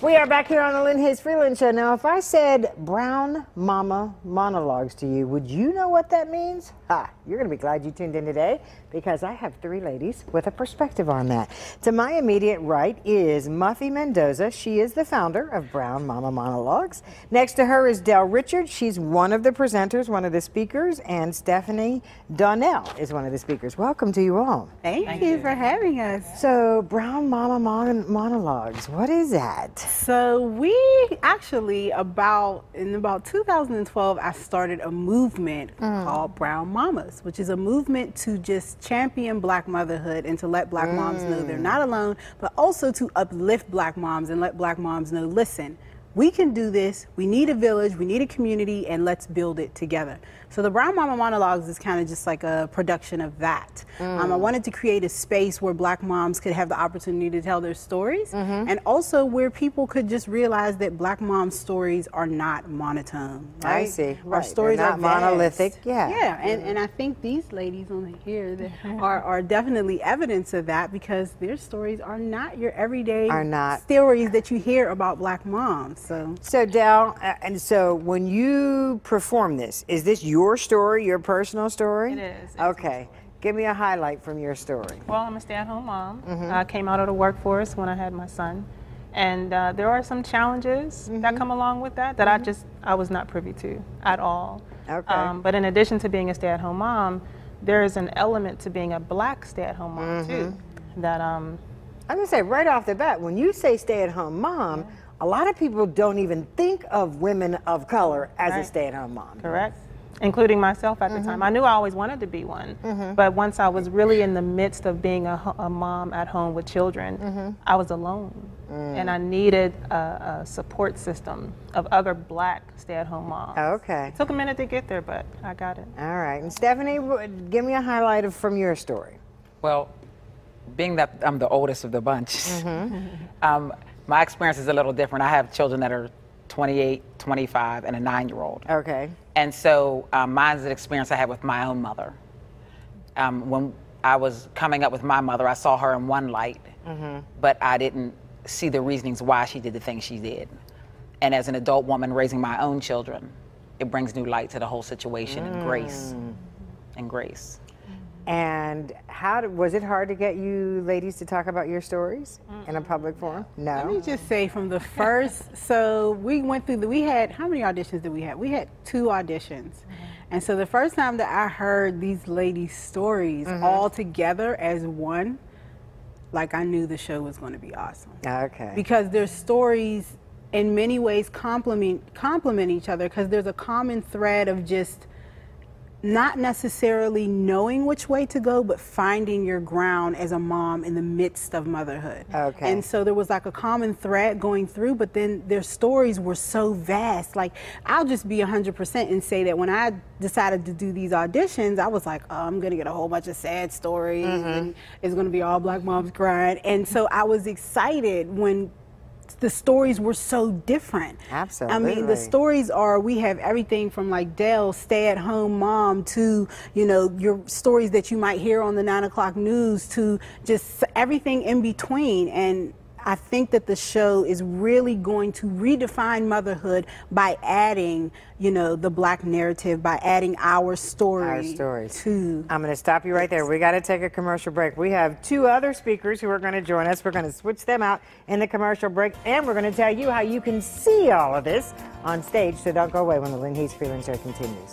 We are back here on the Lynne Hayes-Freeland Show. Now, if I said Brown Mama Monologues to you, would you know what that means? Ha! You're going to be glad you tuned in today because I have three ladies with a perspective on that. To my immediate right is Muffy Mendoza. She is the founder of Brown Mama Monologues. Next to her is Del Richards. She's one of the presenters, one of the speakers, and Stephanie Donnell is one of the speakers. Welcome to you all. Thank you for having us. So, Brown Mama Monologues, what is that? So we actually, in about 2012, I started a movement called Brown Mamas, which is a movement to just champion Black motherhood and to let Black moms know they're not alone, but also to uplift Black moms and let Black moms know, listen, we can do this, we need a village, we need a community, and let's build it together. So the Brown Mama Monologues is kind of just like a production of that. I wanted to create a space where Black moms could have the opportunity to tell their stories, and also where people could just realize that Black moms' stories are not monotone. Right? I see. Right. Our stories They're are not monolithic. vast. Yeah. Yeah, and I think these ladies on here that are definitely evidence of that, because their stories are not your everyday stories that you hear about Black moms. So Del, and so when you perform this, is this your story, your personal story? It is. Okay. Give me a highlight from your story. Well, I'm a stay-at-home mom. I came out of the workforce when I had my son. And there are some challenges that come along with that I was not privy to at all. Okay. But in addition to being a stay-at-home mom, there is an element to being a Black stay-at-home mom too. That I'm gonna say right off the bat, when you say stay-at-home mom, a lot of people don't even think of women of color as a stay-at-home mom. Correct. Including myself at the time. I knew I always wanted to be one, but once I was really in the midst of being a mom at home with children, I was alone. And I needed a support system of other Black stay-at-home moms. Okay. It took a minute to get there, but I got it. All right. And Stephanie, give me a highlight from your story. Well, being that I'm the oldest of the bunch, my experience is a little different. I have children that are 28, 25, and a 9-year-old. Okay. And so mine's an experience I had with my own mother. When I was coming up with my mother, I saw her in one light, but I didn't see the reasonings why she did the things she did. And as an adult woman raising my own children, it brings new light to the whole situation and grace. And grace. And was it hard to get you ladies to talk about your stories in a public forum? No. Let me just say from the first, so we went through we had, how many auditions did we have? We had 2 auditions. And so the first time that I heard these ladies' stories all together as one, like I knew the show was going to be awesome. Okay. Because their stories in many ways complement each other, because there's a common thread of just not necessarily knowing which way to go, but finding your ground as a mom in the midst of motherhood. Okay. And so there was like a common thread going through, but then their stories were so vast. Like, I'll just be 100% and say that when I decided to do these auditions, I was like, oh, I'm gonna get a whole bunch of sad stories and it's gonna be all Black moms crying. And so I was excited when the stories were so different. Absolutely. I mean, the stories are, we have everything from like Dell, stay-at-home mom, to, you know, your stories that you might hear on the 9 o'clock news, to just everything in between. And I think that the show is really going to redefine motherhood by adding, you know, the Black narrative, by adding our story. Our stories. To I'm going to stop you right there. We got to take a commercial break. We have 2 other speakers who are going to join us. We're going to switch them out in the commercial break, and we're going to tell you how you can see all of this on stage. So don't go away when the Lynne Hayes-Freeland Show continues.